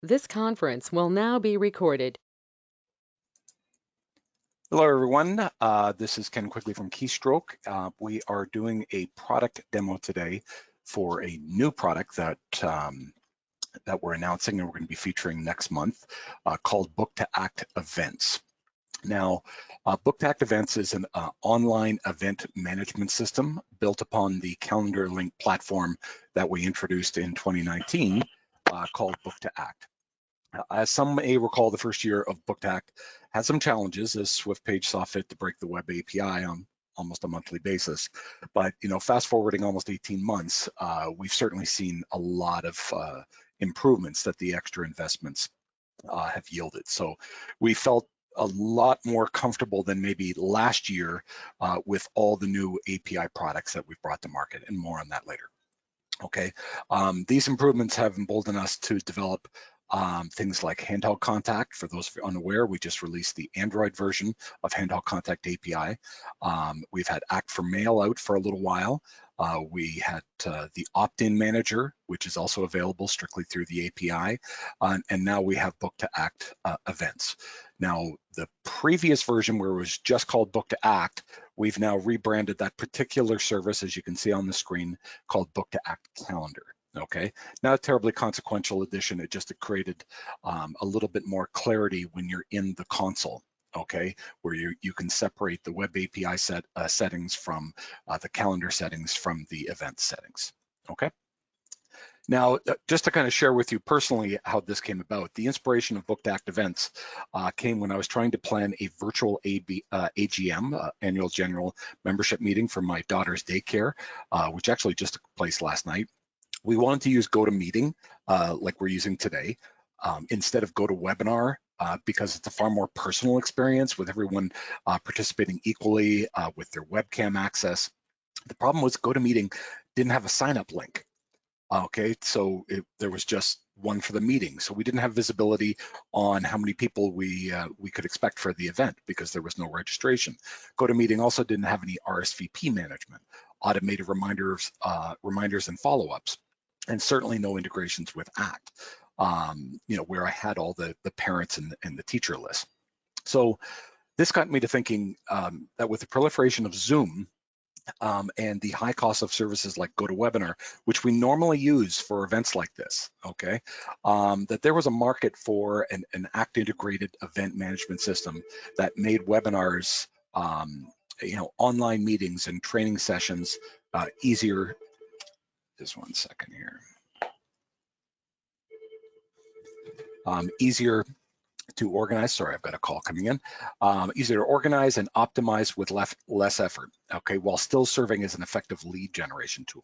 This conference will now be recorded. Hello, everyone. This is Ken Quigley from Keystroke. We are doing a product demo today for a new product that we're announcing and we're going to be featuring next month called Book2act Events. Now, Book2act Events is an online event management system built upon the Calendar Link platform that we introduced in 2019 called Book2act. As some may recall, the first year of Book2act had some challenges as SwiftPage saw fit to break the web API on almost a monthly basis. But fast forwarding almost 18 months, we've certainly seen a lot of improvements that the extra investments have yielded. So we felt a lot more comfortable than maybe last year with all the new API products that we've brought to market, and more on that later. Okay, these improvements have emboldened us to develop things like Handheld Contact. For those unaware, we just released the Android version of Handheld Contact API. We've had Act for Mail out for a little while. We had the opt-in manager, which is also available strictly through the API. And now we have Book2act events. Now, the previous version where it was just called Book2act, we've now rebranded that particular service, as you can see on the screen, called Book2act Calendar. Okay, not a terribly consequential addition. It just created a little bit more clarity when you're in the console. Okay, where you can separate the web API settings from the calendar settings from the event settings. Okay. Now, just to kind of share with you personally how this came about, the inspiration of Book2act Events came when I was trying to plan a virtual AGM, annual general membership meeting for my daughter's daycare, which actually just took place last night. We wanted to use GoToMeeting like we're using today instead of GoToWebinar because it's a far more personal experience with everyone participating equally with their webcam access. The problem was GoToMeeting didn't have a sign-up link. Okay, so there was just one for the meeting. So we didn't have visibility on how many people we could expect for the event because there was no registration. GoToMeeting also didn't have any RSVP management, automated reminders and follow-ups, and certainly no integrations with ACT, where I had all the parents and the teacher list. So this got me to thinking that with the proliferation of Zoom, and the high cost of services like GoToWebinar, which we normally use for events like this, okay, that there was a market for an ACT integrated event management system that made webinars, online meetings and training sessions easier. Just one second here. Easier to organize. Sorry, I've got a call coming in. Easier to organize and optimize with less effort, okay, while still serving as an effective lead generation tool.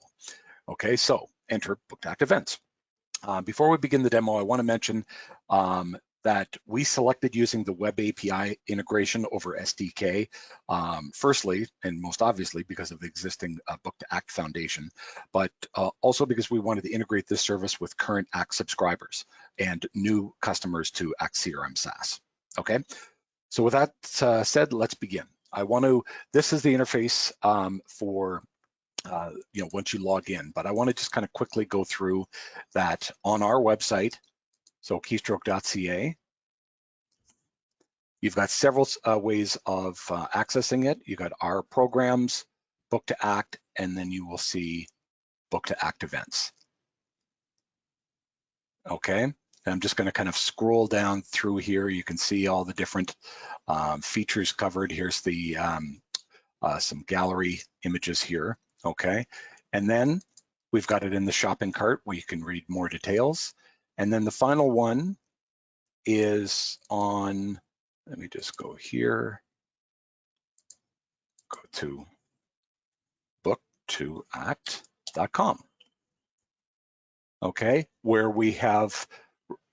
Okay, so enter Book2act Events. Before we begin the demo, I want to mention that we selected using the web API integration over SDK, firstly, and most obviously because of the existing Book2act foundation, but also because we wanted to integrate this service with current ACT subscribers and new customers to ACT CRM SaaS. Okay, so with that said, let's begin. This is the interface for once you log in, but I want to just kind of quickly go through that on our website. So keystroke.ca, you've got several ways of accessing it. You've got our programs, Book2act, and then you will see Book2act Events. Okay, and I'm just going to kind of scroll down through here. You can see all the different features covered. Here's the some gallery images here. Okay, and then we've got it in the shopping cart where you can read more details. And then the final one is on, let me just go here, go to book2act.com. Okay, where we have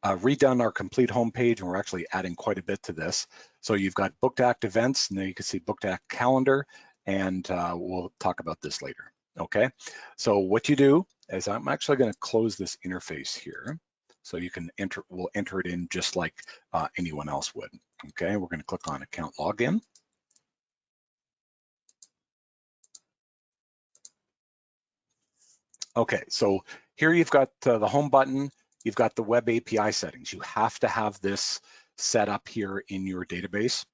redone our complete homepage, and we're actually adding quite a bit to this. So you've got Book2act Events, and then you can see Book2act Calendar, and we'll talk about this later. Okay, so what you do is I'm actually going to close this interface here. So you can we'll enter it in just like anyone else would. Okay, we're going to click on Account Login. Okay, so here you've got the home button. you've got the web API settings. You have to have this set up here in your database,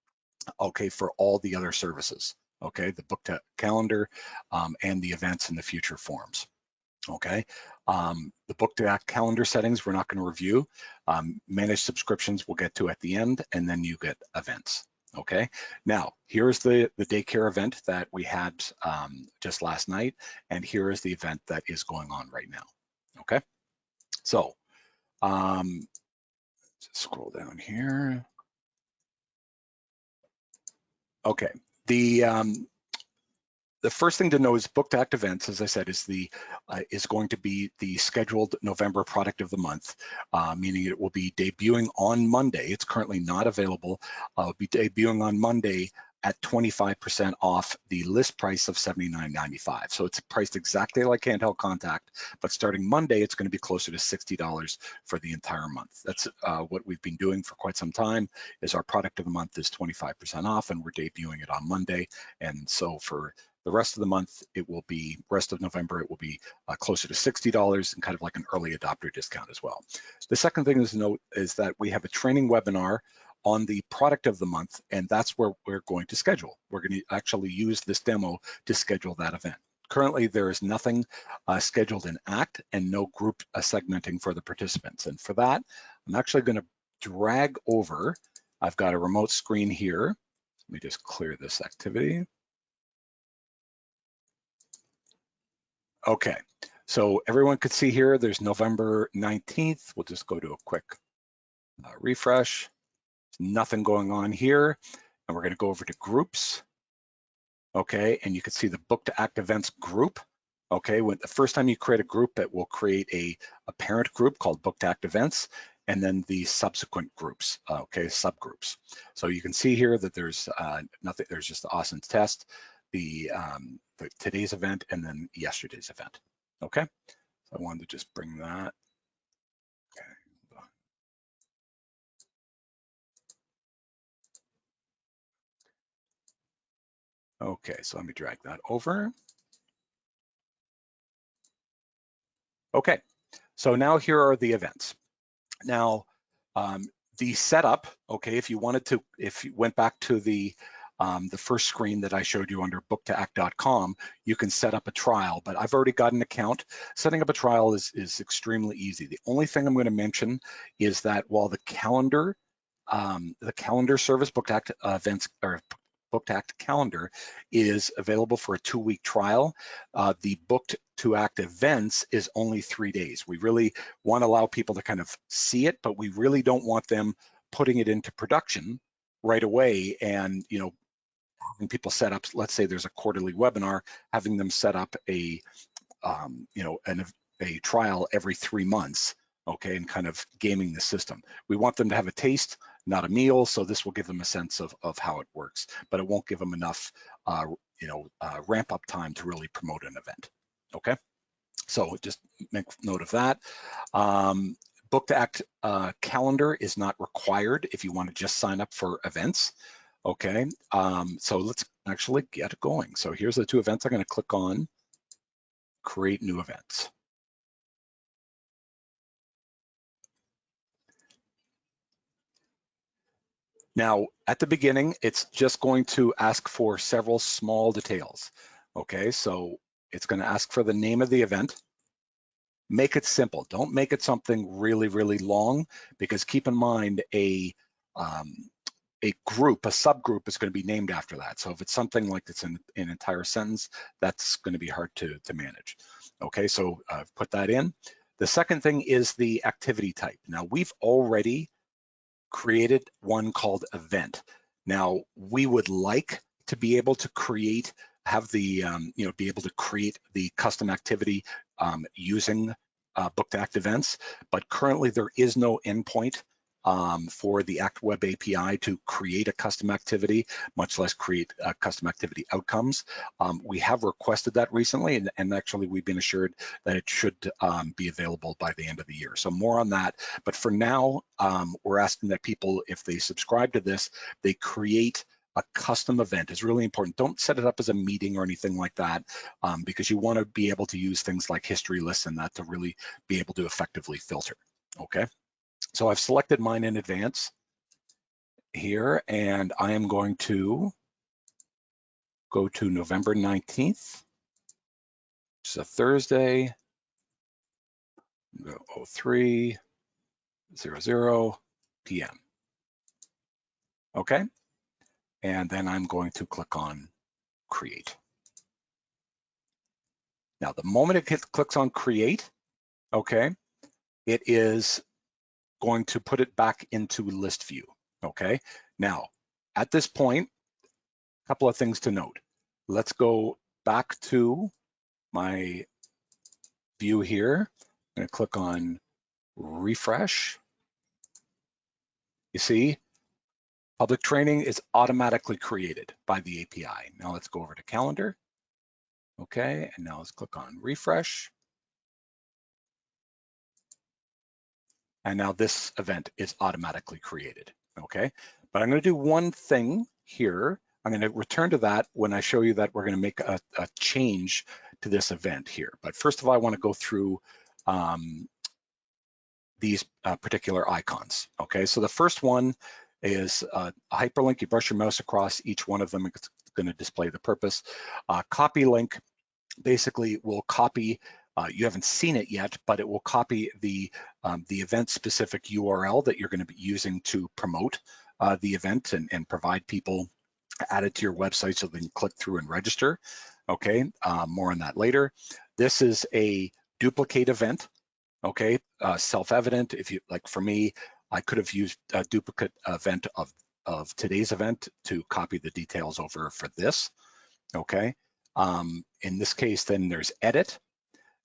okay, for all the other services, okay, the Book2act calendar and the events and the future forms. Okay, the Book2act calendar settings we're not going to review. Managed subscriptions we'll get to at the end, and then you get events. Okay, now here's the daycare event that we had just last night, and here is the event that is going on right now. Okay, so just scroll down here. Okay, the first thing to know is Book2act events, as I said, is going to be the scheduled November product of the month, meaning it will be debuting on Monday. It's currently not available. It'll be debuting on Monday at 25% off the list price of $79.95. So it's priced exactly like Handheld Contact, but starting Monday, it's going to be closer to $60 for the entire month. That's what we've been doing for quite some time. Is our product of the month is 25% off, and we're debuting it on Monday. And so for the rest of the month, rest of November, it will be closer to $60 and kind of like an early adopter discount as well. The second thing to note is that we have a training webinar on the product of the month, and that's where we're going to schedule. We're going to actually use this demo to schedule that event. Currently, there is nothing scheduled in ACT and no group segmenting for the participants. And for that, I'm actually going to drag over. I've got a remote screen here. Let me just clear this activity. Okay, so everyone could see here, there's November 19th. We'll just go to a quick refresh. There's nothing going on here. And we're gonna go over to groups. Okay, and you can see the Book2act events group. Okay, when the first time you create a group, it will create a parent group called Book2act events, and then the subsequent groups, okay, subgroups. So you can see here that there's nothing, there's just the Austin's test, the today's event, and then yesterday's event. Okay, so I wanted to just bring that. Okay, so let me drag that over. Okay, so now here are the events. Now, the setup, okay, if you went back to the first screen that I showed you under book2act.com, you can set up a trial, but I've already got an account. Setting up a trial is extremely easy. The only thing I'm going to mention is that while the calendar service, Book2act events, or Book2act calendar is available for a 2-week trial, the Book2act events is only 3 days. We really want to allow people to kind of see it, but we really don't want them putting it into production right away and, you know, having people set up, let's say there's a quarterly webinar, having them set up a trial every 3 months, okay, and kind of gaming the system. We want them to have a taste, not a meal, so this will give them a sense of how it works, but it won't give them enough ramp up time to really promote an event, okay? So just make note of that. Book2act calendar is not required if you want to just sign up for events, okay? So let's actually get going. So here's the 2 events I'm going to click on, create new events. Now, at the beginning, it's just going to ask for several small details. Okay, so it's going to ask for the name of the event. Make it simple. Don't make it something really, really long, because keep in mind a group, a subgroup is going to be named after that. So if it's something like it's in an entire sentence, that's going to be hard to manage. Okay, so I've put that in. The second thing is the activity type. Now, we've already created one called event. Now, we would like to be able to create, be able to create the custom activity using Book2act events, but currently there is no endpoint for the ACT Web API to create a custom activity, much less create custom activity outcomes. We have requested that recently, and actually we've been assured that it should be available by the end of the year. So more on that, but for now, we're asking that people, if they subscribe to this, they create a custom event. Is really important. Don't set it up as a meeting or anything like that, because you want to be able to use things like history lists and that to really be able to effectively filter. okay? So I've selected mine in advance here, and I am going to go to November 19th, which is a Thursday, 03:00 p.m. Okay, and then I'm going to click on create. Now, the moment it clicks on create, okay, it is going to put it back into list view, okay? Now, at this point, a couple of things to note. Let's go back to my view here. I'm gonna click on refresh. You see, public training is automatically created by the API. Now let's go over to calendar. Okay, and now let's click on refresh. And now this event is automatically created, okay? But I'm gonna do one thing here. I'm gonna return to that when I show you that we're gonna make a change to this event here. But first of all, I wanna go through these particular icons, okay? So the first one is a hyperlink. You brush your mouse across each one of them. It's gonna display the purpose. Copy link basically will copy, you haven't seen it yet, but it will copy the event-specific URL that you're going to be using to promote the event and provide people added to your website so they can click through and register. Okay, more on that later. This is a duplicate event. Okay, self-evident. If you, like for me, I could have used a duplicate event of today's event to copy the details over for this. Okay, in this case, then there's edit.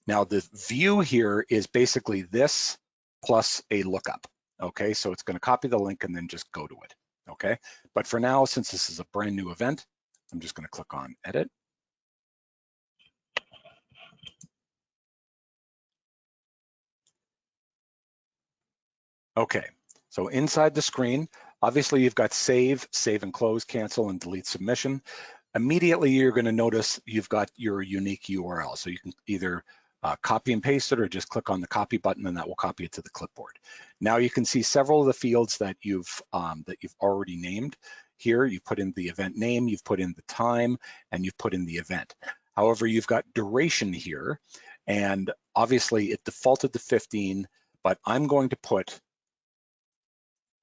Now the view here is basically this plus a lookup. Okay, so it's going to copy the link and then just go to it. Okay, but for now, since this is a brand new event, I'm just going to click on edit. Okay, so inside the screen, obviously you've got save, save and close, cancel and delete submission. Immediately you're going to notice you've got your unique URL. So you can either copy and paste it or just click on the copy button and that will copy it to the clipboard. Now you can see several of the fields that you've already named. Here you put in the event name, you've put in the time, and you've put in the event. However, you've got duration here, and obviously it defaulted to 15, but I'm going to put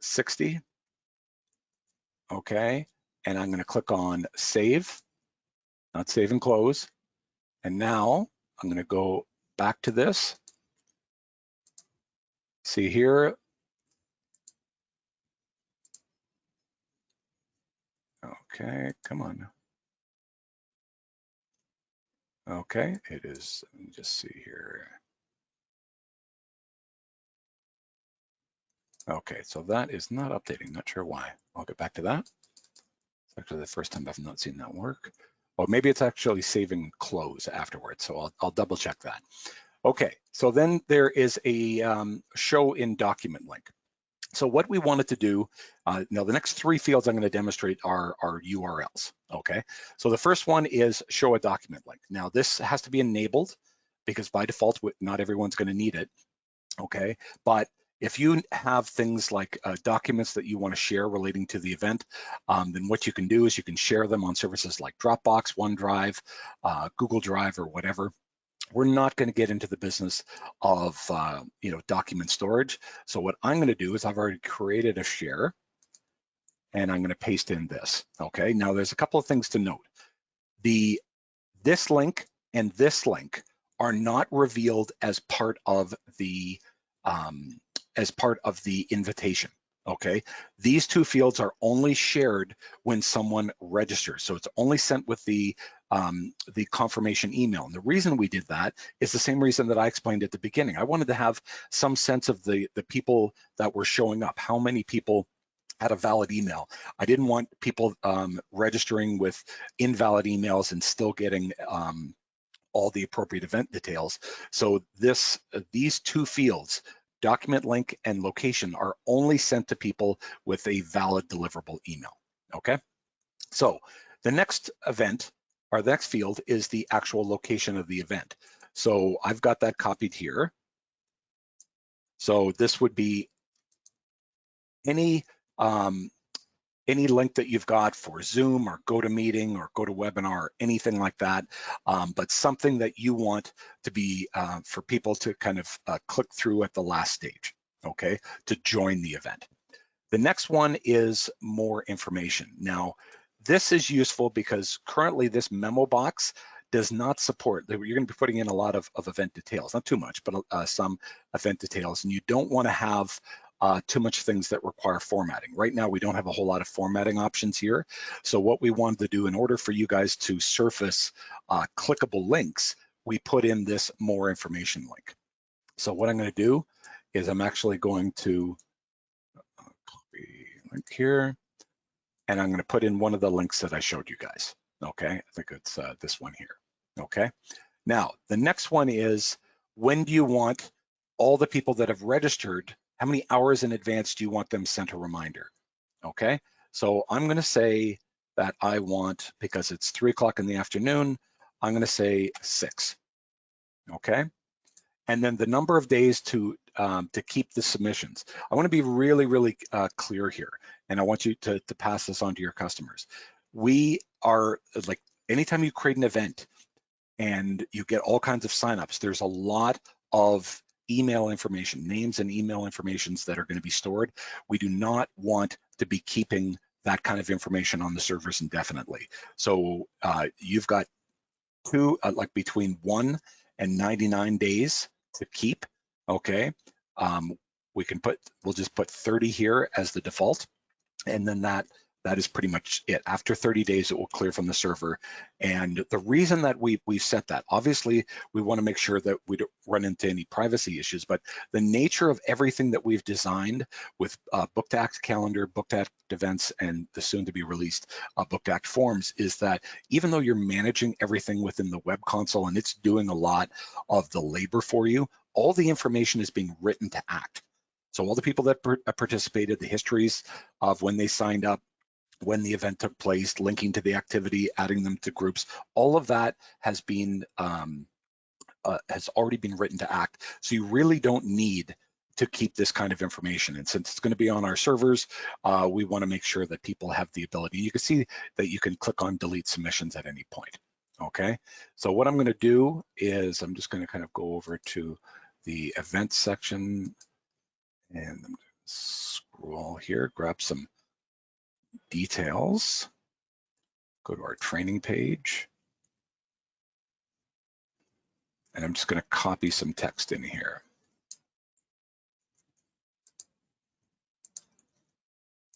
60, okay? And I'm gonna click on save, not save and close. And now I'm gonna go back to this. See here. Okay, come on. Okay, it is, let me just see here. Okay, so that is not updating, not sure why. I'll get back to that. It's actually the first time I've not seen that work. Or maybe it's actually saving close afterwards, so I'll double check that. Okay, so then there is a show in document link. So what we wanted to do, now the next three fields I'm going to demonstrate are URLs, okay? So the first one is show a document link. Now this has to be enabled because by default, not everyone's going to need it, okay? But if you have things like documents that you want to share relating to the event, then what you can do is you can share them on services like Dropbox, OneDrive, Google Drive, or whatever. We're not going to get into the business of document storage. So what I'm going to do is I've already created a share and I'm going to paste in this. Okay, now there's a couple of things to note. This link and this link are not revealed as part of the invitation. Okay, these two fields are only shared when someone registers. So it's only sent with the confirmation email. And the reason we did that is the same reason that I explained at the beginning. I wanted to have some sense of the people that were showing up, how many people had a valid email. I didn't want people registering with invalid emails and still getting all the appropriate event details. So these two fields, document link and location, are only sent to people with a valid deliverable email, okay? So the next event, or the next field, is the actual location of the event. So I've got that copied here. So this would be any link that you've got for Zoom or GoToMeeting or GoToWebinar, anything like that, but something that you want to be for people to kind of click through at the last stage, okay, to join the event. The next one is more information. Now, this is useful because currently this memo box does not support, you're going to be putting in a lot of event details, not too much, but some event details, and you don't want to have too much things that require formatting. Right now, we don't have a whole lot of formatting options here. So what we wanted to do in order for you guys to surface clickable links, we put in this more information link. So what I'm going to do is I'm actually going to copy link here, and I'm going to put in one of the links that I showed you guys. Okay, I think it's this one here. Okay, now the next one is, when do you want all the people that have registered, how many hours in advance do you want them sent a reminder? Okay, so I'm going to say that I want, because it's 3 o'clock in the afternoon, I'm going to say 6. Okay, and then the number of days to keep the submissions. I want to be really, really clear here, and I want you to pass this on to your customers. We are, like, anytime you create an event and you get all kinds of signups, there's a lot of email information, names and email informations that are going to be stored. We do not want to be keeping that kind of information on the servers indefinitely. So you've got like between 1 and 99 days to keep. Okay, we'll just put 30 here as the default, and then that is pretty much it. After 30 days, it will clear from the server. And the reason that we've set that, obviously, we want to make sure that we don't run into any privacy issues, but the nature of everything that we've designed with Book2act calendar, Book2act events, and the soon to be released Book2act forms is that even though you're managing everything within the web console and it's doing a lot of the labor for you, all the information is being written to Act. So all the people that participated, the histories of when they signed up, when the event took place, linking to the activity, adding them to groups, all of that has been has already been written to Act. So you really don't need to keep this kind of information. And since it's going to be on our servers, we want to make sure that people have the ability. You can see that you can click on delete submissions at any point. Okay, so what I'm going to do is I'm just going to kind of go over to the events section, and I'm going to scroll here, grab some details, go to our training page, and I'm just going to copy some text in here.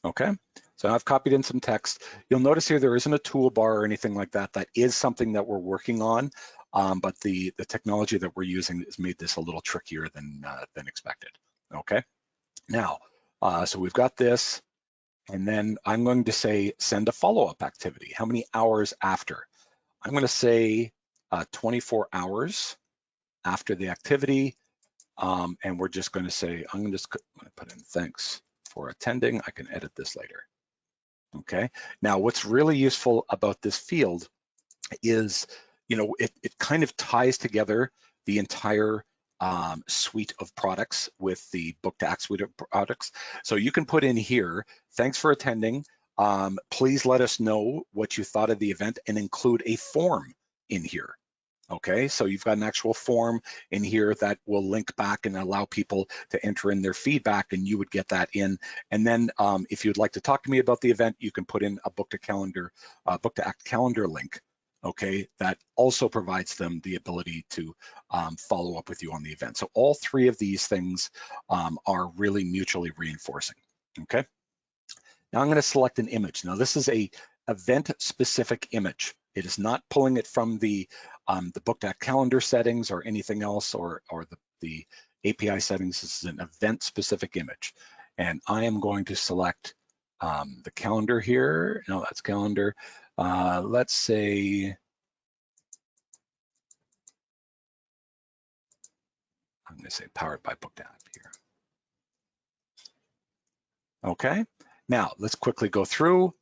Okay, so I've copied in some text. You'll notice here there isn't a toolbar or anything like that. That is something that we're working on, but the technology that we're using has made this a little trickier than expected. Okay, now, so we've got this, and then I'm going to say send a follow-up activity. How many hours after? I'm going to say 24 hours after the activity, and we're just going to say, I'm going to put in thanks for attending. I can edit this later. Okay, now what's really useful about this field is, it kind of ties together the entire suite of products with the Book2act suite of products. So you can put in here, thanks for attending. Please let us know what you thought of the event and include a form in here. Okay, so you've got an actual form in here that will link back and allow people to enter in their feedback, and you would get that in. And then if you'd like to talk to me about the event, you can put in a Book2act calendar link. Okay, that also provides them the ability to follow up with you on the event. So all three of these things are really mutually reinforcing. Okay, now I'm going to select an image. Now this is a event-specific image. It is not pulling it from the Book2act calendar settings or anything else, or the API settings. This is an event-specific image, and I am going to select the calendar here. No, that's calendar. Let's say I'm going to say powered by Book2act here. Okay. Now let's quickly go through.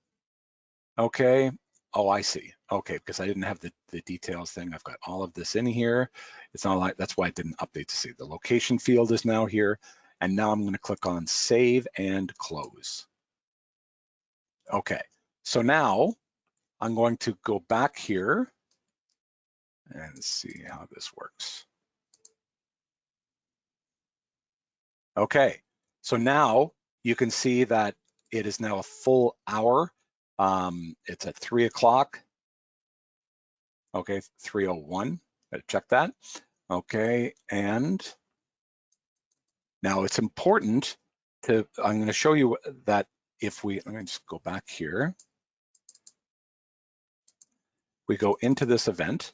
Okay. Oh, I see. Okay, because I didn't have the details thing. I've got all of this in here. It's not like, that's why I didn't update to see. The location field is now here. And now I'm going to click on Save and Close. Okay, so now I'm going to go back here and see how this works. Okay, so now you can see that it is now a full hour. It's at 3 o'clock. Okay, 3:01. Better check that. Okay, and now it's important to, I'm going to show you that if we, let me just go back here. We go into this event.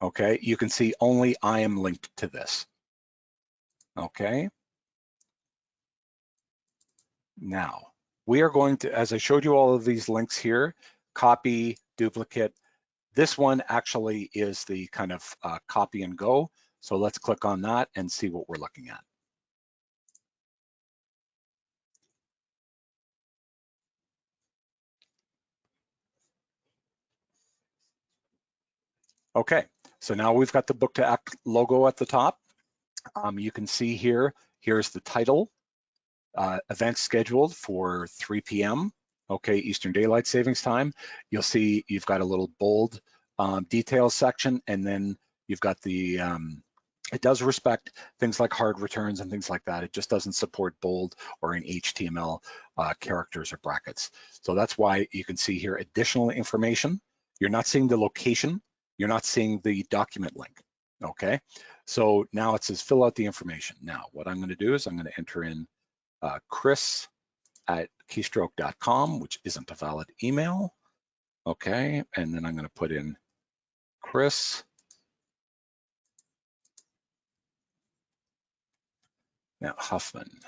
Okay, you can see only I am linked to this. Okay. Now, we are going to, as I showed you all of these links here, copy, duplicate. This one actually is the kind of copy and go. So let's click on that and see what we're looking at. Okay, so now we've got the Book2act logo at the top. You can see here, here's the title, event scheduled for 3 p.m. Okay, Eastern Daylight Savings Time. You'll see you've got a little bold details section, and then you've got the, it does respect things like hard returns and things like that. It just doesn't support bold or in HTML characters or brackets. So that's why you can see here additional information. You're not seeing the location. You're not seeing the document link. Okay, so now it says fill out the information. Now what I'm going to do is I'm going to enter in Chris@keystroke.com, which isn't a valid email. Okay, and then I'm going to put in Chris. Now Huffman.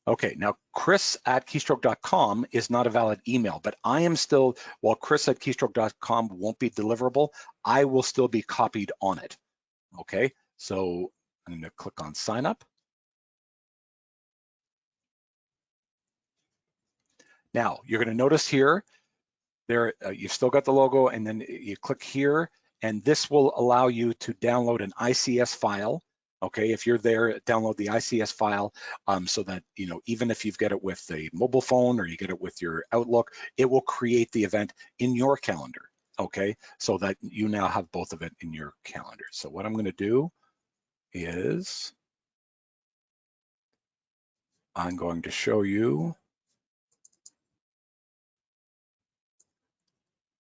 Okay, now Chris@keystroke.com is not a valid email, but I am still, while Chris@keystroke.com won't be deliverable, I will still be copied on it. Okay, so I'm going to click on sign up. Now you're going to notice here, there you've still got the logo, and then you click here, and this will allow you to download an ICS file. Okay, if you're there, download the ICS file so that, you know, even if you get it with a mobile phone or you get it with your Outlook, it will create the event in your calendar. Okay, so that you now have both of it in your calendar. So what I'm going to do is I'm going to show you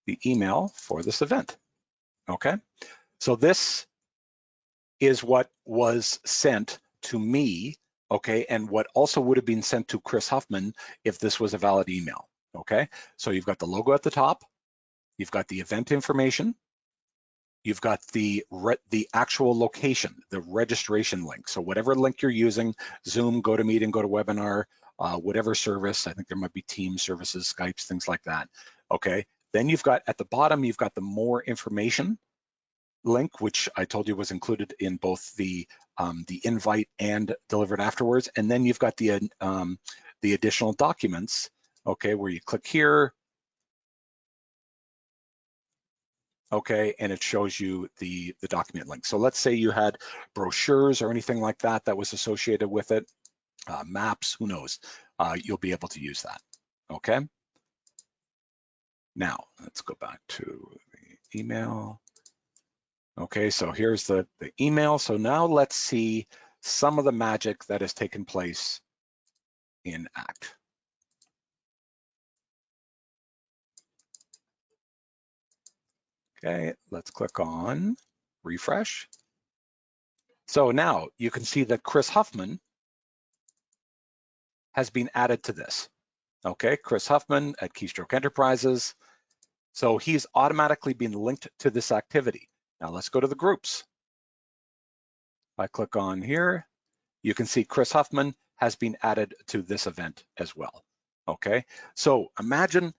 the email for this event. Okay, so this is what was sent to me, okay, and what also would have been sent to Chris Huffman if this was a valid email, okay? So you've got the logo at the top, you've got the event information, you've got the actual location, the registration link. So whatever link you're using, Zoom, GoToMeeting, GoToWebinar, whatever service, I think there might be Teams services, Skypes, things like that, okay? Then you've got, at the bottom, you've got the more information link, which I told you was included in both the invite and delivered afterwards. And then you've got the additional documents, okay, where you click here, okay, and it shows you the document link. So let's say you had brochures or anything like that that was associated with it, maps, who knows, you'll be able to use that, okay? Now, let's go back to the email. Okay, so here's the email. So now let's see some of the magic that has taken place in ACT. Okay, let's click on refresh. So now you can see that Chris Huffman has been added to this. Okay, Chris Huffman at Keystroke Enterprises. So he's automatically been linked to this activity. Now let's go to the groups. If I click on here, you can see Chris Huffman has been added to this event as well. Okay, so imagine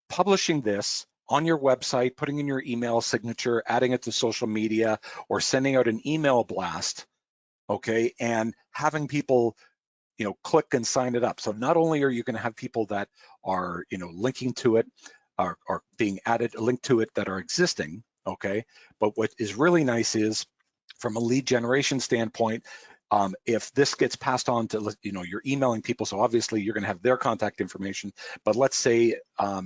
publishing this on your website, putting in your email signature, adding it to social media, or sending out an email blast, okay, and having people, you know, click and sign it up. So not only are you going to have people that are, you know, linking to it, are being added, linked to it that are existing, okay, but what is really nice is from a lead generation standpoint, if this gets passed on to, you're emailing people, so obviously you're going to have their contact information, but let's say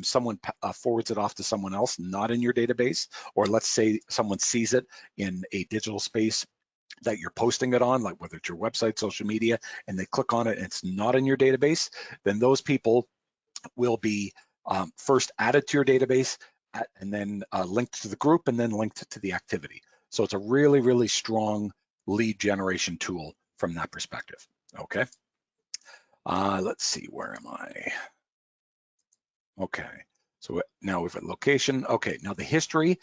someone forwards it off to someone else not in your database, or let's say someone sees it in a digital space that you're posting it on, like whether it's your website, social media, and they click on it and it's not in your database, then those people will be first added to your database and then linked to the group and then linked to the activity. So it's a really, really strong lead generation tool from that perspective, okay? Let's see, where am I? Okay, so now we've got location. Okay, now the history,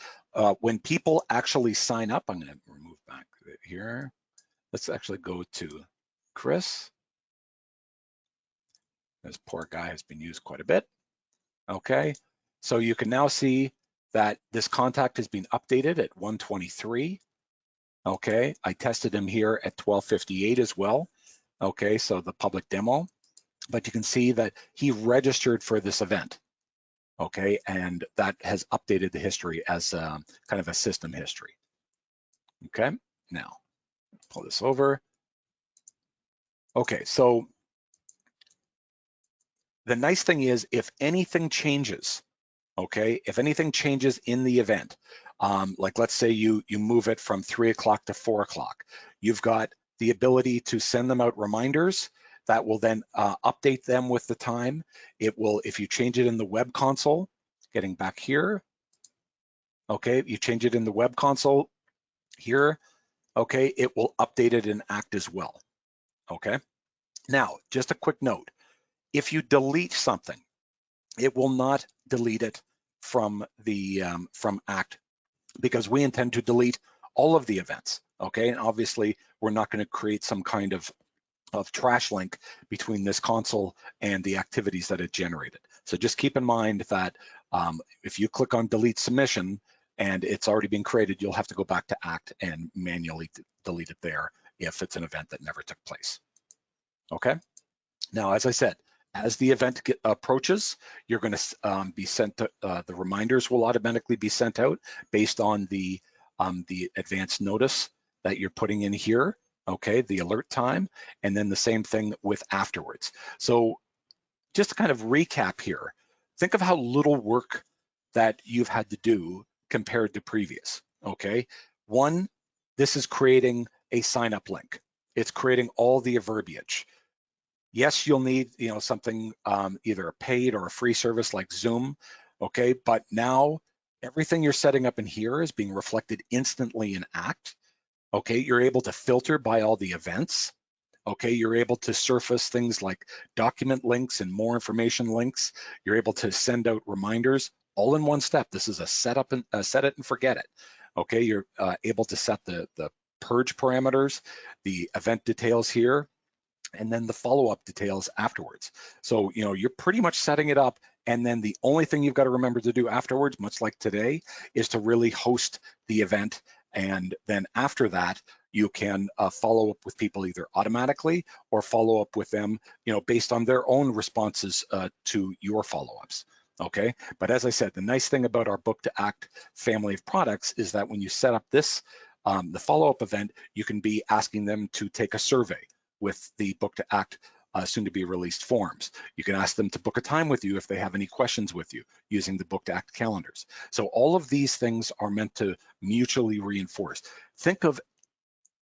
when people actually sign up, I'm gonna remove back here. Let's actually go to Chris. This poor guy has been used quite a bit. Okay, so you can now see that this contact has been updated at 1:23. Okay, I tested him here at 12:58 as well. Okay, so the public demo, but you can see that he registered for this event. Okay, and that has updated the history as kind of a system history. Okay, now pull this over. Okay, so the nice thing is if anything changes, okay, if anything changes in the event, like let's say you move it from 3 o'clock to 4 o'clock, you've got the ability to send them out reminders that will then update them with the time. It will, if you change it in the web console, getting back here, okay, you change it in the web console here, okay, it will update it in Act as well, okay? Now, just a quick note, if you delete something, it will not delete it from the from Act, because we intend to delete all of the events, okay? And obviously, we're not going to create some kind of trash link between this console and the activities that it generated. So just keep in mind that if you click on delete submission and it's already been created, you'll have to go back to Act and manually delete it there if it's an event that never took place, okay? Now, as I said, as the event approaches, you're going to be sent to, the reminders will automatically be sent out based on the advance notice that you're putting in here, okay, the alert time, and then the same thing with afterwards. So just to kind of recap here, think of how little work that you've had to do compared to previous, okay? One, this is creating a sign up link. It's creating all the verbiage. Yes, you'll need something either a paid or a free service like Zoom, okay? But now everything you're setting up in here is being reflected instantly in Act, okay? You're able to filter by all the events, okay? You're able to surface things like document links and more information links. You're able to send out reminders all in one step. This is a set it and forget it, okay? You're able to set the purge parameters, the event details here, and then the follow-up details afterwards. So, you're pretty much setting it up, and then the only thing you've got to remember to do afterwards, much like today, is to really host the event. And then after that, you can follow up with people either automatically or follow up with them, based on their own responses to your follow-ups. Okay, but as I said, the nice thing about our Book2act family of products is that when you set up this, the follow-up event, you can be asking them to take a survey with the Book2act soon to be released forms. You can ask them to book a time with you if they have any questions with you using the Book2act calendars. So all of these things are meant to mutually reinforce. Think of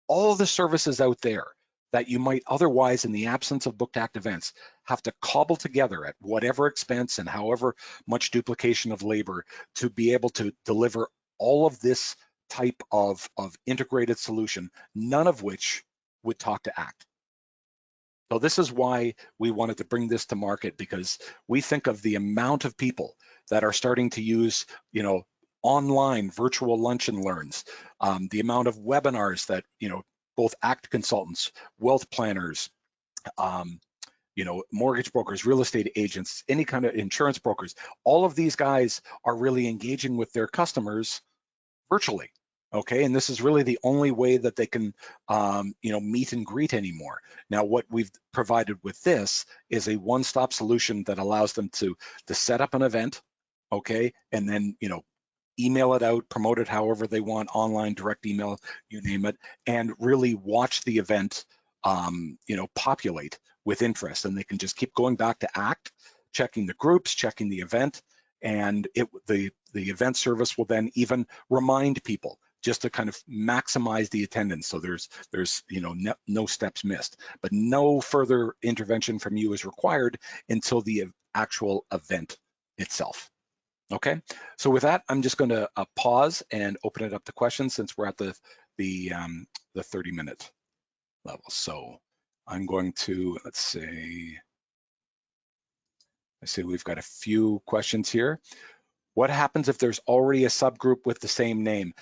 all the services out there that you might otherwise, in the absence of Book2act events, have to cobble together at whatever expense and however much duplication of labor to be able to deliver all of this type of integrated solution, none of which would talk to Act. So this is why we wanted to bring this to market, because we think of the amount of people that are starting to use, online virtual lunch and learns, the amount of webinars that, both Act consultants, wealth planners, mortgage brokers, real estate agents, any kind of insurance brokers, all of these guys are really engaging with their customers virtually. Okay, and this is really the only way that they can, meet and greet anymore. Now, what we've provided with this is a one-stop solution that allows them to set up an event, okay, and then, email it out, promote it however they want, online, direct email, you name it, and really watch the event populate with interest. And they can just keep going back to ACT, checking the groups, checking the event, and the event service will then even remind people just to kind of maximize the attendance. So there's no steps missed, but no further intervention from you is required until the actual event itself. Okay, so with that, I'm just going to pause and open it up to questions since we're at the 30-minute level. So I'm going to, let's see, I see we've got a few questions here. What happens if there's already a subgroup with the same name?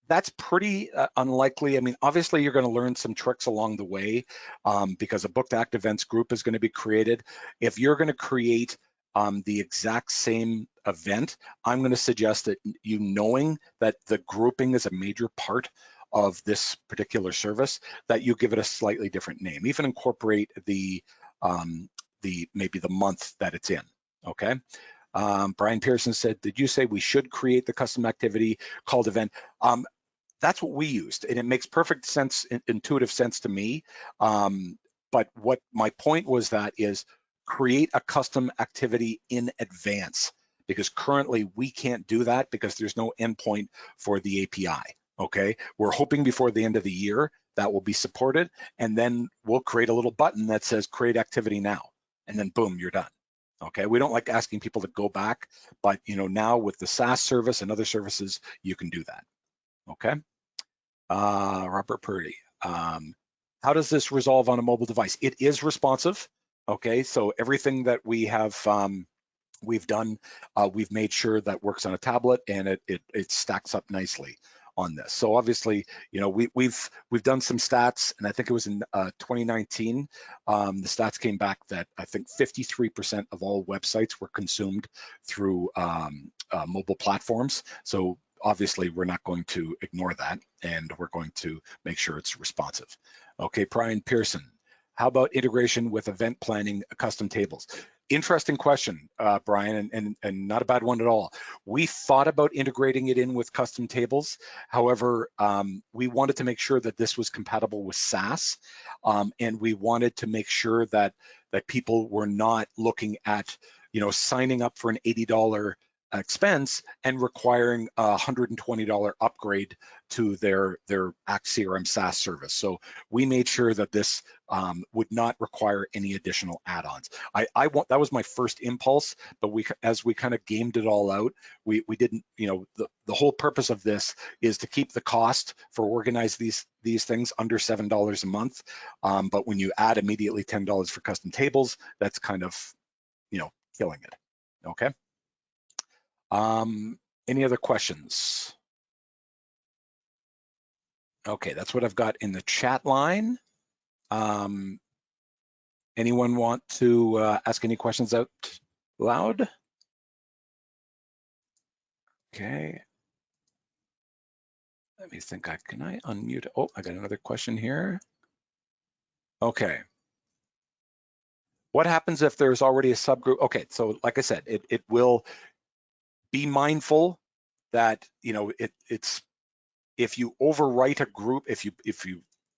That's pretty unlikely. I mean, obviously you're going to learn some tricks along the way because a Book2act events group is going to be created. If you're going to create the exact same event, I'm going to suggest that you, knowing that the grouping is a major part of this particular service, that you give it a slightly different name. Even incorporate the maybe the month that it's in. Okay. Brian Pearson said, did you say we should create the custom activity called event? That's what we used, and it makes perfect sense, intuitive sense to me. But what my point was that is create a custom activity in advance, because currently we can't do that because there's no endpoint for the API. Okay, we're hoping before the end of the year that will be supported, and then we'll create a little button that says create activity now, and then boom, you're done. Okay, we don't like asking people to go back, but now with the SaaS service and other services, you can do that. Okay. Robert Purdy. How does this resolve on a mobile device? It is responsive. Okay, so everything that we have we've done, we've made sure that works on a tablet, and it stacks up nicely on this. So obviously, we've done some stats, and I think it was in 2019, the stats came back that I think 53% of all websites were consumed through mobile platforms. So obviously, we're not going to ignore that, and we're going to make sure it's responsive. Okay, Brian Pearson, how about integration with event planning custom tables? Interesting question, Brian, and not a bad one at all. We thought about integrating it in with custom tables. However, we wanted to make sure that this was compatible with SaaS, and we wanted to make sure that people were not looking at signing up for an $80 expense and requiring a $120 upgrade to their Act CRM SaaS service. So we made sure that this would not require any additional add-ons. That was my first impulse, but as we kind of gamed it all out, we didn't, the whole purpose of this is to keep the cost for organize these things under $7 a month. But when you add immediately $10 for custom tables, that's kind of, killing it. Okay. Any other questions? Okay, that's what I've got in the chat line. Anyone want to ask any questions out loud? Okay. Let me think. Can I unmute? Oh, I got another question here. Okay. What happens if there's already a subgroup? Okay, so like I said, it will be mindful that it's if you overwrite a group, if you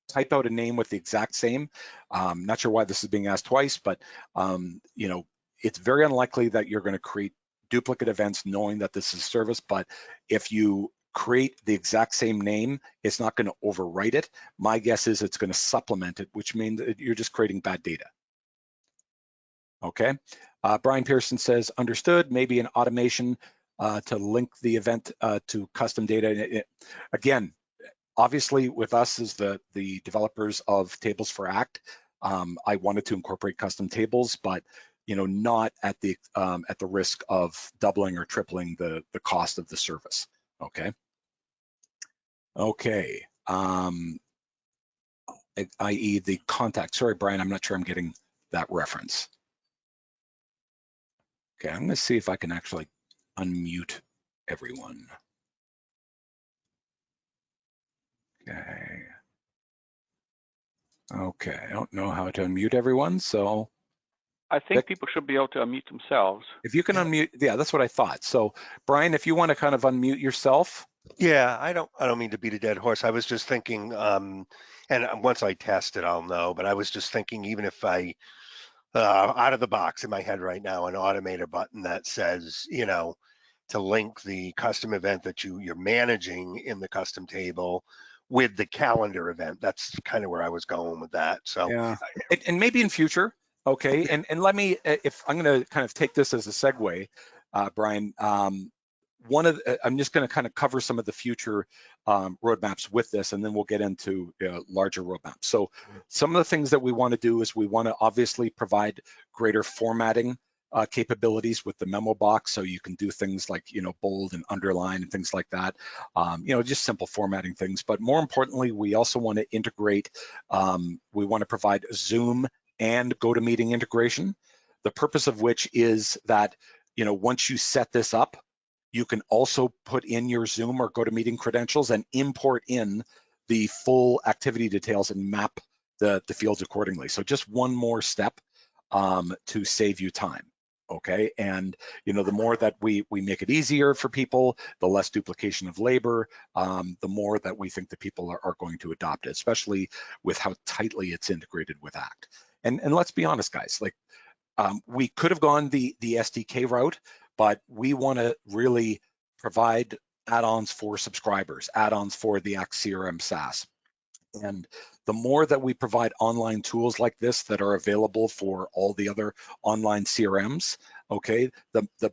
type out a name with the exact same, not sure why this is being asked twice, but it's very unlikely that you're going to create duplicate events knowing that this is service. But if you create the exact same name, it's not going to overwrite it. My guess is it's going to supplement it, which means that you're just creating bad data. Okay. Brian Pearson says, understood, maybe an automation to link the event to custom data. Again, obviously with us as the developers of tables for ACT, I wanted to incorporate custom tables, but not at the risk of doubling or tripling the cost of the service. Okay. Okay. I.e. the contact. Sorry, Brian, I'm not sure I'm getting that reference. Okay, I'm going to see if I can actually unmute everyone. Okay. Okay, I don't know how to unmute everyone, so I think Vic, people should be able to unmute themselves. if you can unmute, yeah, that's what I thought. So Brian, if you want to kind of unmute yourself. Yeah, I don't mean to beat a dead horse. I was just thinking, and once I test it, I'll know. But I was just thinking, even if I, out of the box in my head right now, an automator button that says, to link the custom event that you're managing in the custom table with the calendar event. That's kind of where I was going with that. So, Yeah, and maybe in future, okay. And let me, if I'm going to kind of take this as a segue, Brian. I'm just going to kind of cover some of the future roadmaps with this, and then we'll get into larger roadmaps. So some of the things that we want to do is we want to obviously provide greater formatting capabilities with the memo box, so you can do things like bold and underline and things like that. Just simple formatting things. But more importantly, we also want to integrate. We want to provide Zoom and GoToMeeting integration. The purpose of which is that once you set this up, you can also put in your Zoom or GoToMeeting credentials and import in the full activity details and map the fields accordingly. So just one more step to save you time. Okay, and the more that we make it easier for people, the less duplication of labor, the more that we think that people are going to adopt it, especially with how tightly it's integrated with ACT. And let's be honest, guys, like we could have gone the SDK route, but we want to really provide add-ons for subscribers, add-ons for the ACT CRM SaaS. And the more that we provide online tools like this that are available for all the other online CRMs, okay, the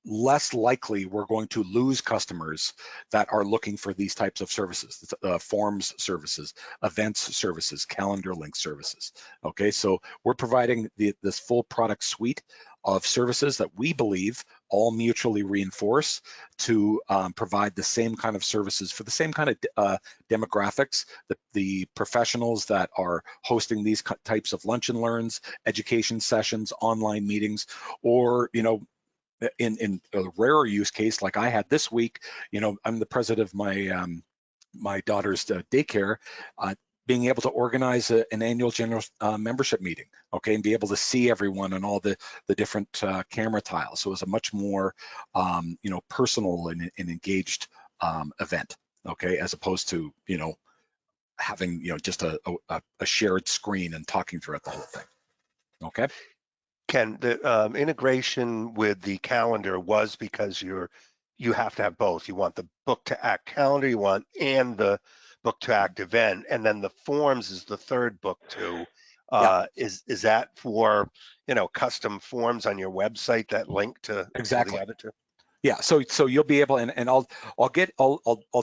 less likely we're going to lose customers that are looking for these types of services, forms services, events services, calendar link services. Okay, so we're providing this full product suite of services that we believe all mutually reinforce to provide the same kind of services for the same kind of demographics, the professionals that are hosting these types of lunch and learns, education sessions, online meetings, or in a rarer use case like I had this week, I'm the president of my daughter's daycare, being able to organize an annual general membership meeting, okay, and be able to see everyone and all the different camera tiles. So it was a much more, personal and engaged event, okay, as opposed to, having, just a shared screen and talking throughout the whole thing, okay? Ken, the integration with the calendar was because you have to have both. You want the Book2act calendar, and the Book2act event, and then the forms is the third Book2. Yeah. Is that for custom forms on your website that link to Exactly. the other two? Yeah, so you'll be able, and I'll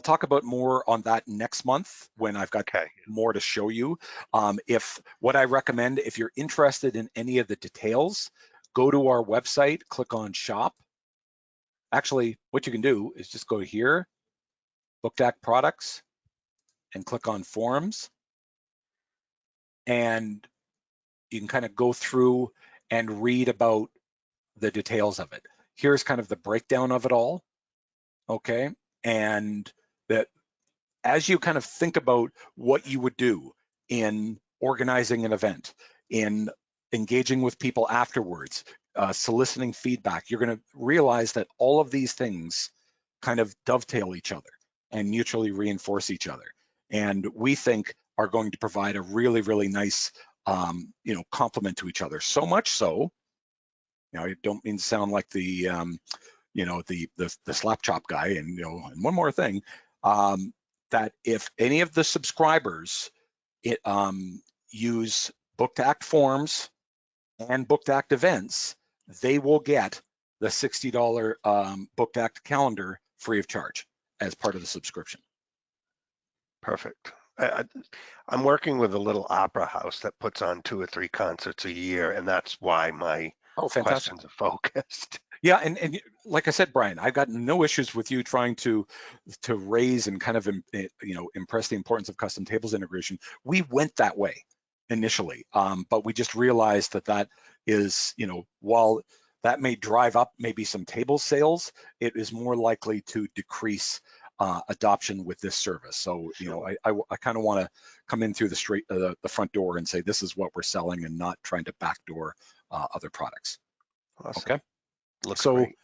talk about more on that next month when I've got more to show you. If what I recommend, if you're interested in any of the details, go to our website, click on shop. Actually, what you can do is just go here, Book2act products, and click on forms, and you can kind of go through and read about the details of it. Here's kind of the breakdown of it all. Okay, and that as you kind of think about what you would do in organizing an event, in engaging with people afterwards, soliciting feedback, you're going to realize that all of these things kind of dovetail each other and mutually reinforce each other, and we think are going to provide a really, really nice complement to each other. So much so, I don't mean to sound like the the slap chop guy, and and one more thing, that if any of the subscribers use Book2act forms and Book2act events, they will get the $60 Book2act calendar free of charge as part of the subscription. Perfect. I'm working with a little opera house that puts on 2 or 3 concerts a year, and that's why my questions are focused. Yeah, and like I said, Brian, I've got no issues with you trying to raise and kind of impress the importance of custom tables integration. We went that way initially, but we just realized that is, while that may drive up maybe some table sales, it is more likely to decrease adoption with this service. So I kind of want to come in through the front door and say this is what we're selling, and not trying to backdoor other products. Awesome. Okay. Looks So great.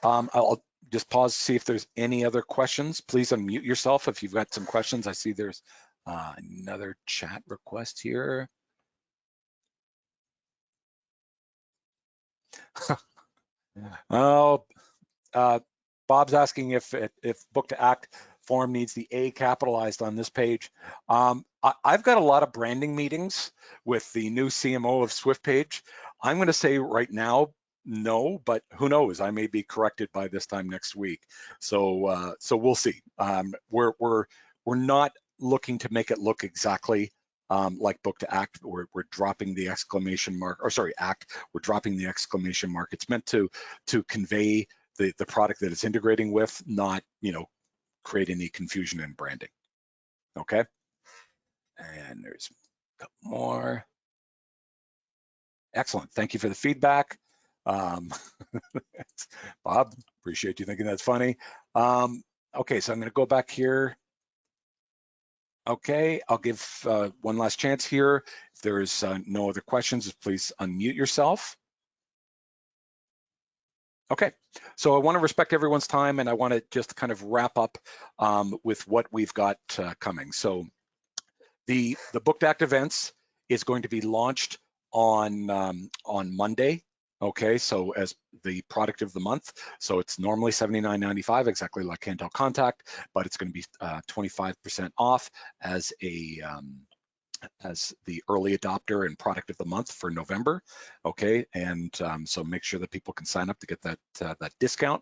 I'll just pause to see if there's any other questions. Please unmute yourself if you've got some questions. I see there's another chat request here. Oh, Bob's asking if Book2act form needs the A capitalized on this page. I've got a lot of branding meetings with the new CMO of SwiftPage. I'm going to say right now, no, but who knows? I may be corrected by this time next week. So we'll see. We're not looking to make it look exactly like Book2act. We're dropping the exclamation mark, or sorry, act. We're dropping the exclamation mark. It's meant to convey the product that it's integrating with, not, you know, create any confusion in branding. Okay. And there's a couple more. Excellent. Thank you for the feedback. Bob, appreciate you thinking that's funny. Okay, so I'm going to go back here. Okay, I'll give one last chance here. If there's no other questions, please unmute yourself. Okay, so I want to respect everyone's time, and I want to just kind of wrap up with what we've got coming. So the Book2act events is going to be launched on Monday. Okay, so as the product of the month, so it's normally $79.95, exactly like Cantel Contact, but it's going to be 25% off as a as the early adopter and product of the month for November. Okay, and so make sure that people can sign up to get that that discount.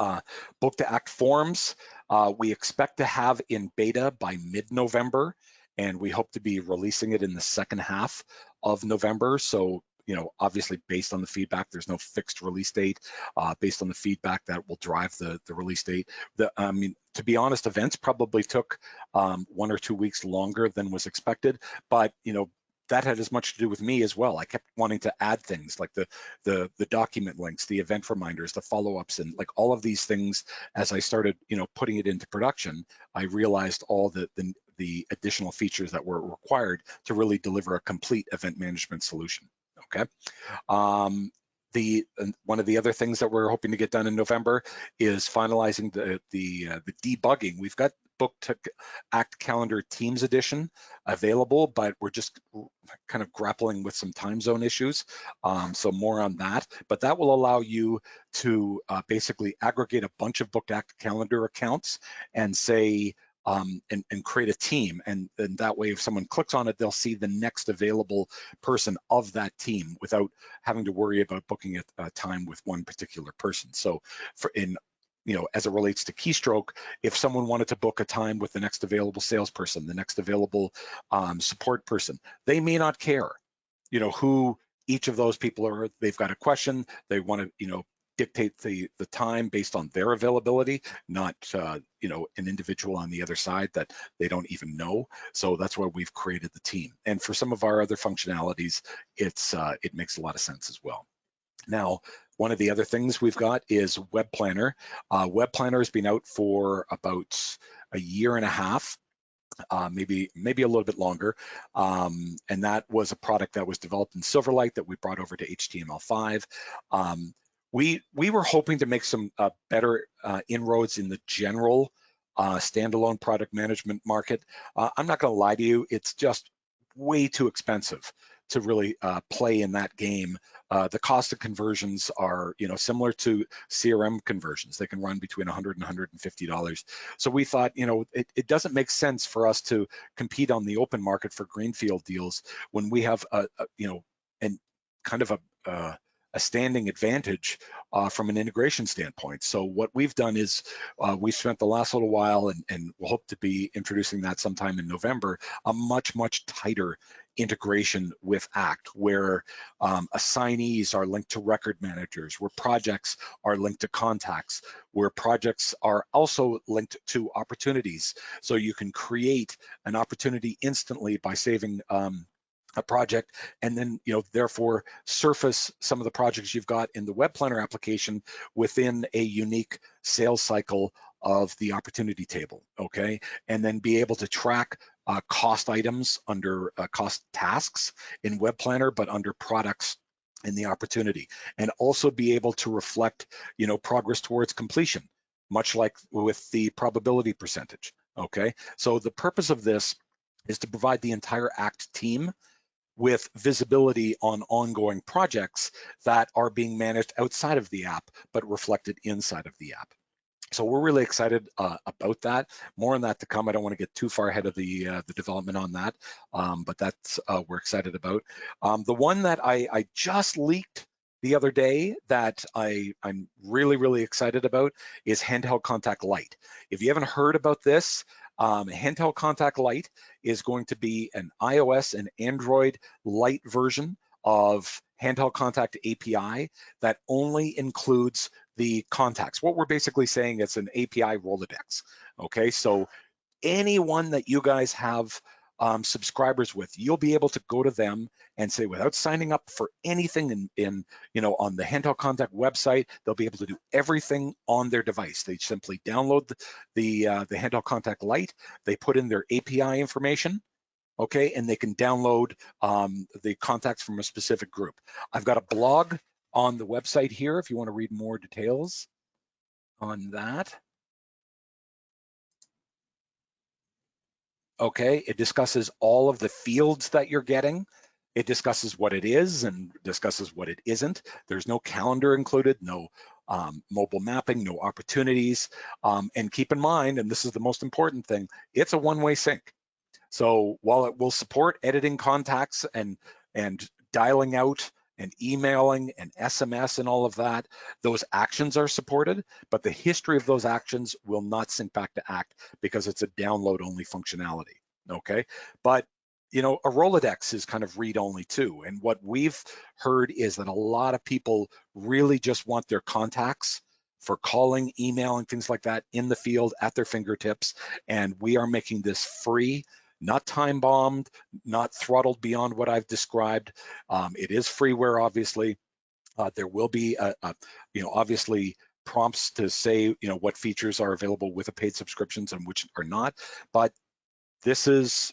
Book2act forms, we expect to have in beta by mid-November, and we hope to be releasing it in the second half of November. So, you know, obviously based on the feedback, there's no fixed release date. Based on the feedback, that will drive the release date. I mean, to be honest, events probably took 1 or 2 weeks longer than was expected, but, you know, that had as much to do with me as well. I kept wanting to add things like the document links, the event reminders, the follow-ups, and like all of these things. As I started, you know, putting it into production, I realized all the additional features that were required to really deliver a complete event management solution. Okay. One of the other things that we're hoping to get done in November is finalizing the debugging. We've got Book2act Calendar Teams Edition available, but we're just kind of grappling with some time zone issues. So more on that, but that will allow you to basically aggregate a bunch of Book2act calendar accounts and say, and create a team, and that way if someone clicks on it, they'll see the next available person of that team without having to worry about booking a time with one particular person. So you know, as it relates to Keystroke, if someone wanted to book a time with the next available salesperson, the next available support person, they may not care, you know, who each of those people are. They've got a question, they want to, you know, dictate the time based on their availability, not you know, an individual on the other side that they don't even know. So that's why we've created the team. And for some of our other functionalities, it makes a lot of sense as well. Now, one of the other things we've got is Web Planner. Web Planner has been out for about a year and a half. Maybe a little bit longer, and that was a product that was developed in Silverlight that we brought over to HTML5. We were hoping to make some better inroads in the general standalone product management market. I'm not going to lie to you, it's just way too expensive to really play in that game. The cost of conversions are, you know, similar to CRM conversions. They can run between $100 and $150. So we thought, you know, it doesn't make sense for us to compete on the open market for greenfield deals when we have you know, and kind of a standing advantage from an integration standpoint. So what we've done is we've spent the last little while, and we'll hope to be introducing that sometime in November, a much tighter integration with ACT, where assignees are linked to record managers, where projects are linked to contacts, where projects are also linked to opportunities. So you can create an opportunity instantly by saving a project, and then, you know, therefore surface some of the projects you've got in the Web Planner application within a unique sales cycle of the opportunity table. Okay, and then be able to track cost items under cost tasks in Web Planner, but under products and the opportunity, and also be able to reflect, progress towards completion, much like with the probability percentage. Okay, so the purpose of this is to provide the entire ACT team with visibility on ongoing projects that are being managed outside of the app, but reflected inside of the app. So we're really excited about that. More on that to come. I don't want to get too far ahead of the development on that, but that's we're excited about. The one that I just leaked the other day that I'm really, really excited about is Handheld Contact Lite. If you haven't heard about this, Handheld Contact Lite is going to be an iOS and Android Lite version of Handheld Contact API that only includes the contacts. What we're basically saying, it's an API Rolodex. Okay, so anyone that you guys have subscribers with, you'll be able to go to them and say, without signing up for anything in on the Handheld Contact website, they'll be able to do everything on their device. They simply download the Handheld Contact Lite, they put in their API information, okay, and they can download the contacts from a specific group. I've got a blog on the website here if you want to read more details on that. Okay, it discusses all of the fields that you're getting. It discusses what it is and discusses what it isn't. There's no calendar included, no mobile mapping, no opportunities. And keep in mind, and this is the most important thing, it's a one-way sync. So while it will support editing contacts and dialing out and emailing and SMS and all of that, those actions are supported, but the history of those actions will not sync back to ACT because it's a download only functionality, okay? But a Rolodex is kind of read only too. And what we've heard is that a lot of people really just want their contacts for calling, emailing, things like that in the field at their fingertips. And we are making this free, not time bombed, not throttled beyond what I've described. It is freeware, obviously. There will be, obviously prompts to say, what features are available with a paid subscriptions and which are not. But this is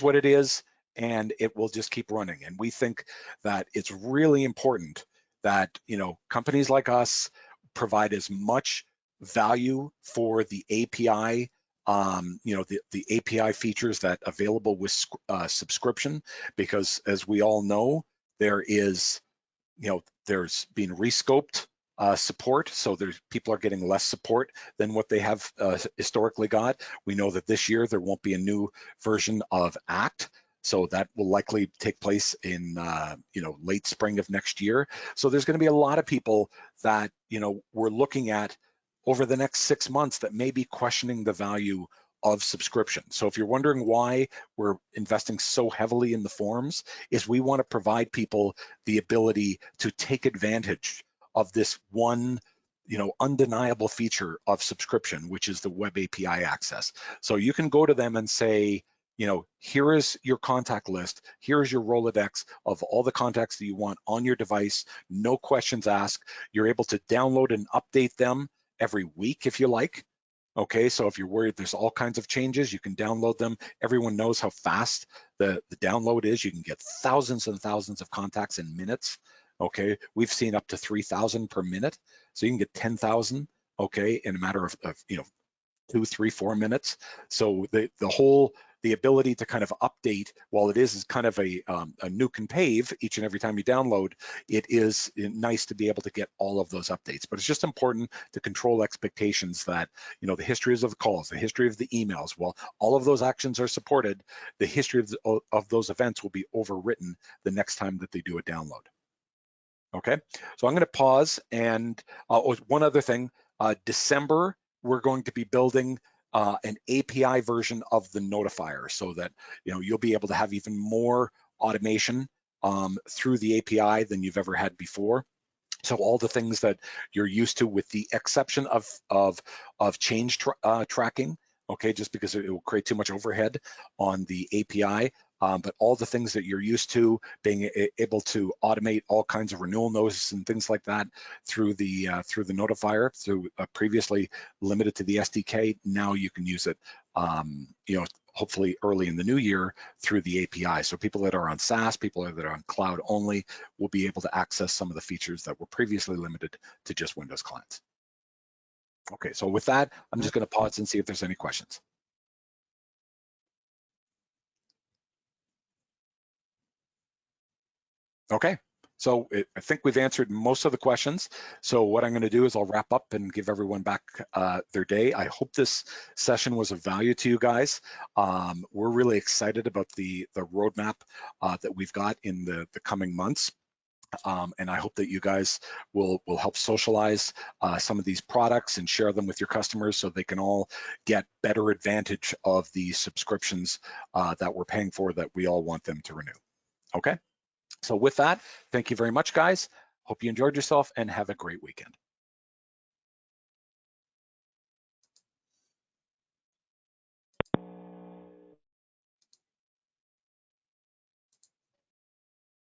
what it is, and it will just keep running. And we think that it's really important that, companies like us provide as much value for the API, the API features that available with subscription, because as we all know, there is, there's been rescoped support, so people are getting less support than what they have historically got. We know that this year there won't be a new version of ACT, so that will likely take place in late spring of next year. So there's going to be a lot of people that we're looking at over the next 6 months that may be questioning the value of subscription. So if you're wondering why we're investing so heavily in the forums, is we want to provide people the ability to take advantage of this one, undeniable feature of subscription, which is the web API access. So you can go to them and say, here is your contact list, here is your Rolodex of all the contacts that you want on your device, no questions asked. You're able to download and update them every week if you like. Okay, so if you're worried there's all kinds of changes, you can download them. Everyone knows how fast the download is. You can get thousands and thousands of contacts in minutes. Okay, we've seen up to 3,000 per minute. So you can get 10,000, okay, in a matter of 2, 3, 4 minutes. So the ability to kind of update, while it is kind of a nuke and pave each and every time you download, it is nice to be able to get all of those updates. But it's just important to control expectations that, the histories of the calls, the history of the emails, well, all of those actions are supported. The history of those events will be overwritten the next time that they do a download. Okay, so I'm going to pause. And one other thing, December, we're going to be building an API version of the notifier so that you'll be able to have even more automation through the API than you've ever had before. So all the things that you're used to, with the exception of change tracking, okay, just because it will create too much overhead on the API. But all the things that you're used to, being able to automate all kinds of renewal notices and things like that through the notifier, through previously limited to the SDK, now you can use it, hopefully early in the new year through the API. So people that are on SaaS, people that are on cloud only will be able to access some of the features that were previously limited to just Windows clients. Okay, so with that, I'm just going to pause and see if there's any questions. Okay, so I think we've answered most of the questions. So what I'm going to do is I'll wrap up and give everyone back their day. I hope this session was of value to you guys. We're really excited about the roadmap that we've got in the coming months. And I hope that you guys will help socialize some of these products and share them with your customers so they can all get better advantage of the subscriptions that we're paying for that we all want them to renew. Okay, so with that, thank you very much, guys. Hope you enjoyed yourself and have a great weekend.